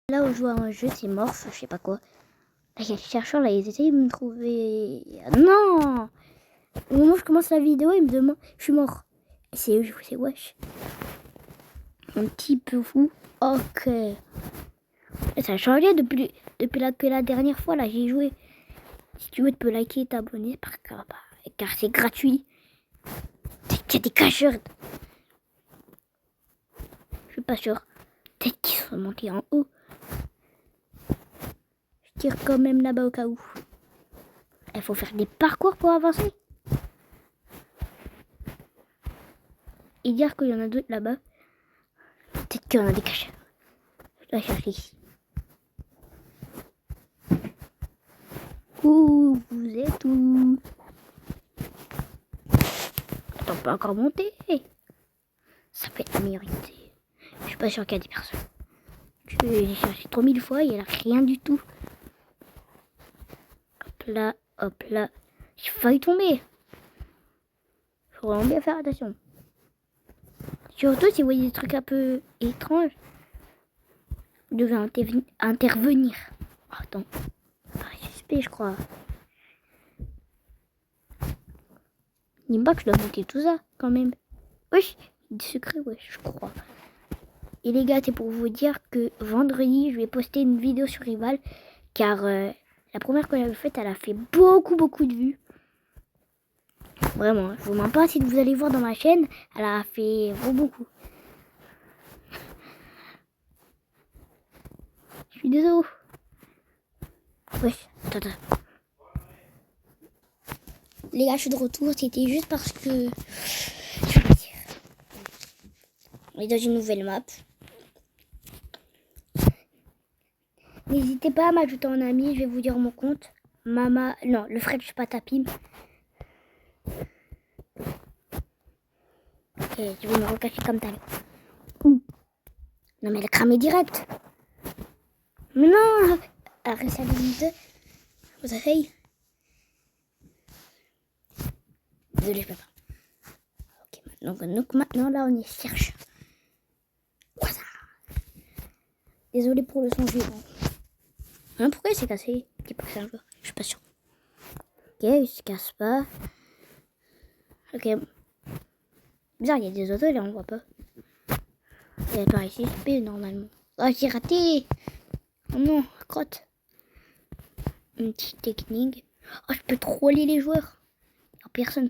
Là, on joue à un jeu, c'est Morph, je sais pas quoi. Là, il y a les chercheurs, là, ils essayent de me trouver. Ah, non! Au moment où je commence la vidéo, ils me demandent. Je suis mort. C'est wesh. Un petit peu fou. Ok. Et ça a changé depuis la dernière fois, là, j'ai joué. Si tu veux, tu peux liker et t'abonner car c'est gratuit. Peut-être qu'il y a des cacheurs. Je suis pas sûr. Peut-être qu'ils sont montés en haut. Je tire quand même là-bas au cas où. Il faut faire des parcours pour avancer. Et dire qu'il y en a d'autres là-bas. Peut-être qu'il y en a des cacheurs. Je dois chercher ici. Ouh, vous êtes où? Attends, on peut encore monter. Ça peut être la meilleure idée. Je suis pas sûr qu'il y a des personnes. J'ai cherché 3000 fois, il n'y a rien du tout. Hop là. J'ai failli tomber. Faut vraiment bien faire attention. Surtout si vous voyez des trucs un peu étranges. Vous devez intervenir. Oh, attends. Ça paraît suspect, je crois. Dis pas que je dois monter tout ça, quand même. Wesh, des secrets, wesh, je crois. Et les gars, c'est pour vous dire que vendredi, je vais poster une vidéo sur Rival. Car la première que j'avais faite, elle a fait beaucoup de vues. Vraiment, je vous mens pas, si vous allez voir dans ma chaîne, elle a fait beaucoup. Je suis désolé. Wesh, attends. Les gars, je suis de retour, c'était juste parce que... Je vais dire. On est dans une nouvelle map. N'hésitez pas à m'ajouter en ami, je vais vous dire mon compte. Mama... Non, le French Patapim. Ok, je vais me recacher comme t'as. Non mais elle a cramé direct. Mais non. Arrête ça limite. Vous savez. Désolé, je peux pas. Ok, donc maintenant là on est chercheur. Voilà. Désolé pour le son suivant. Hein, pourquoi il s'est cassé? Il est pas cassé un jour. Je suis pas sûr. Ok, il se casse pas. Ok. Bizarre, il y a des autos là, on voit pas. Il y a pas ici, c'est normalement. Oh, j'ai raté. Oh non, crotte. Une petite technique. Oh, je peux troller les joueurs. Il n'y a personne.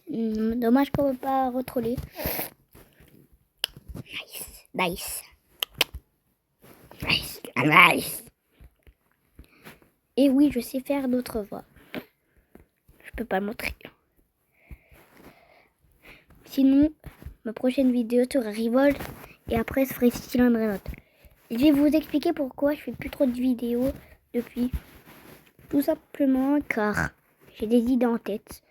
Dommage qu'on ne peut pas retroller. Nice. Et oui, je sais faire d'autres voix. Je peux pas le montrer. Sinon, ma prochaine vidéo sera Revolt et après ce serait Style Renault. Je vais vous expliquer pourquoi je fais plus trop de vidéos depuis. Tout simplement car j'ai des idées en tête.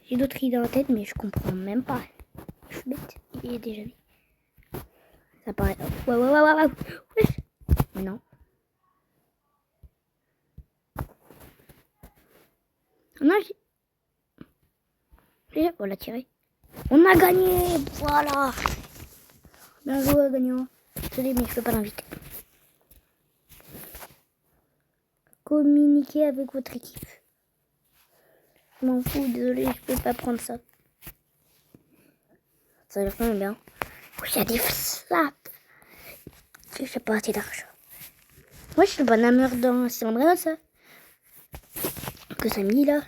J'ai d'autres idées en tête mais je comprends même pas. Je suis bête, il est déjà vu. Ça paraît... Ouais. Mais non. Non, on l'a tiré. On a gagné. Voilà. Bien joué, gagnant. Désolé, mais je peux pas l'inviter. Communiquer avec votre équipe. Je m'en fous, désolé, je peux pas prendre ça. Ça a l'air quand même bien. Oui, il y a des flaps. Je sais pas assez d'argent. Moi, je suis pas nameur dans... C'est vrai, ça. Que ça mis là.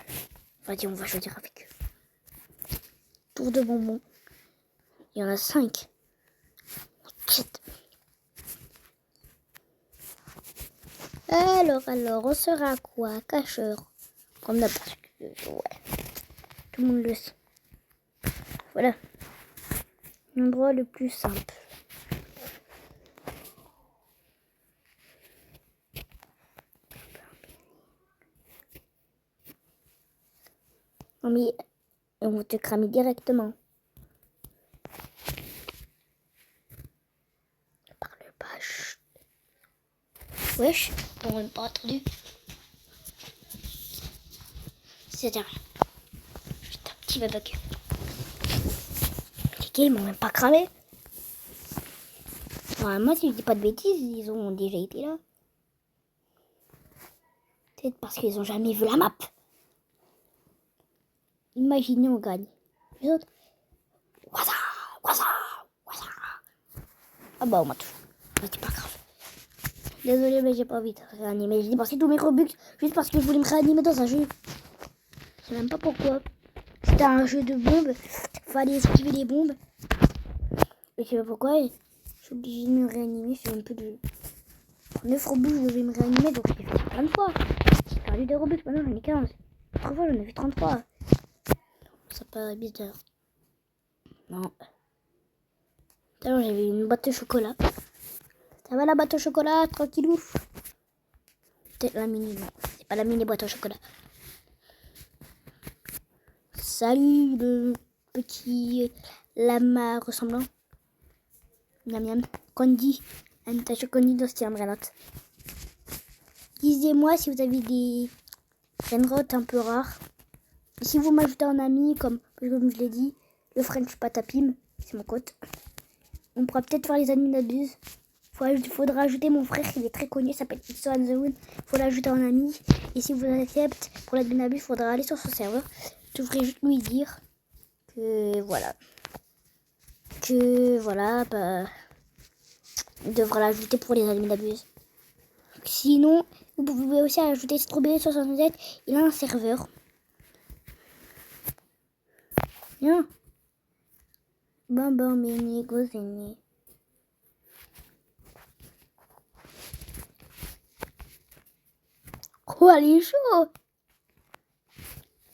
Vas-y, on va choisir avec eux. Tour de bonbons. Il y en a 5. 7. Alors, on sera quoi? Cacheur. Comme d'hab, parce que, ouais. Tout le monde le sait. Voilà. L'endroit le plus simple. Non mais, on va te cramer directement. Parle pas. Chut. Wesh, on n'a pas entendu. C'est-à-dire, putain, il va bug. Les gars, ils m'ont même pas cramé. Moi, si je dis pas de bêtises, ils ont déjà été là. Peut-être parce qu'ils ont jamais vu la map. Imaginez, on gagne. Les autres. Waza. Ah bah, on m'a tout. C'est pas grave. Désolé, mais j'ai pas envie de réanimer. J'ai dépensé tous mes Robux juste parce que je voulais me réanimer dans un jeu. Je sais même pas pourquoi. C'était un jeu de bombes. Fallait esquiver les bombes. Et je sais pas pourquoi. Je suis obligée de me réanimer. Je fais un peu de... 9 Robux, je devais me réanimer. Donc je l'ai fait plein de fois. J'ai perdu des Robux. Maintenant j'en ai 15. L'autre fois j'en ai fait 33. Ça paraît bizarre. Non. Tout à l'heure j'avais une boîte de chocolat. Ça va la boîte au chocolat, tranquillou. Peut-être la mini, non. C'est pas la mini boîte au chocolat. Salut le petit lama ressemblant. Miam miam. Candy. Un tache Candy dans ce Renate. Disez-moi si vous avez des Renrotes un peu rares. Et si vous m'ajoutez en ami, comme je l'ai dit, le French Patapim, c'est mon cote. On pourra peut-être faire les admins d'abuse. Faudra ajouter mon frère, il est très connu, il s'appelle Ixo and the Wood. Faut l'ajouter en ami. Et si vous acceptez pour l'admin d'abuse, il faudra aller sur son serveur. Je devrais juste lui dire que voilà. Bah, il devra l'ajouter pour les admins d'abuse. Sinon, vous pouvez aussi ajouter Strawberry67. Il a un serveur. Bien. Mini gozini. Oh, elle est chaud.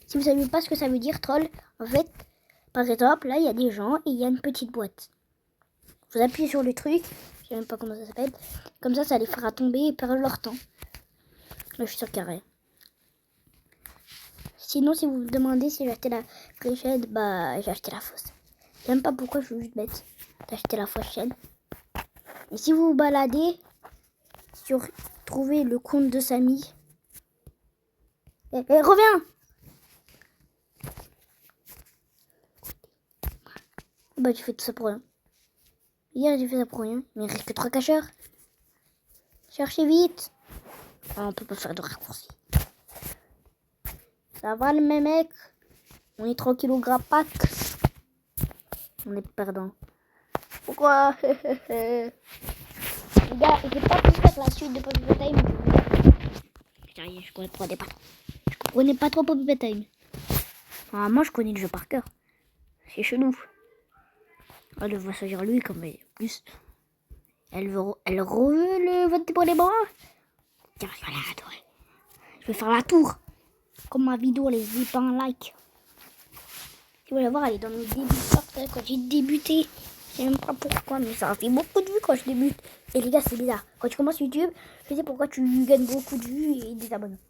Si vous savez pas ce que ça veut dire, troll, en fait, par exemple, là, il y a des gens et il y a une petite boîte. Vous appuyez sur le truc, je sais même pas comment ça s'appelle. Comme ça les fera tomber et perdre leur temps. Là, je suis sur carré. Sinon, si vous me demandez si j'ai acheté la vraie chaîne, bah, j'ai acheté la fausse. J'aime pas pourquoi je suis juste bête d'acheter la fausse chaîne. Et si vous vous baladez sur trouver le compte de Samy, reviens! Bah, tu fais tout ça pour rien. Hier, j'ai fait ça pour rien. Mais il reste que 3 cacheurs. Cherchez vite. Ah, on peut pas faire de raccourci. Ça va, le même mec? On est tranquille au grapac. On est perdant. Pourquoi? Les gars, j'ai pas pu faire la suite de Poppy Time. Sérieux, je comprenais pas. Je comprenais pas trop Poppy Time. Ah, moi, je connais le jeu par cœur. C'est chelou. Elle va choisir lui comme plus. Elle veut le voter pour les bras. Tiens, je vais faire la tour. Comme ma vidéo, les pas un like. Si vous voulez voir, elle est dans mes débuts quand j'ai débuté. Je sais même pas pourquoi, mais ça a fait beaucoup de vues quand je débute. Et les gars, c'est bizarre. Quand tu commences YouTube, je sais pourquoi tu gagnes beaucoup de vues et des abonnés.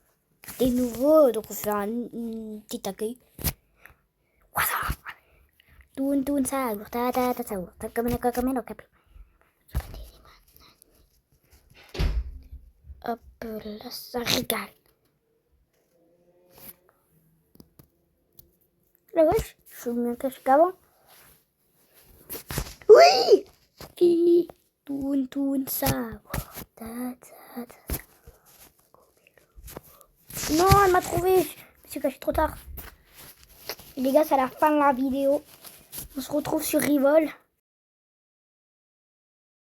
T'es nouveau, donc on fait un petit accueil. Tun sahur, ta sahur, ta kamera cap. Hop là, ça régale. Là, wesh, je suis mieux caché qu'avant. Oui! Tun sahur, Non, elle m'a trouvé. Je me suis caché trop tard. Les gars, c'est la fin de la vidéo. On se retrouve sur Rivol.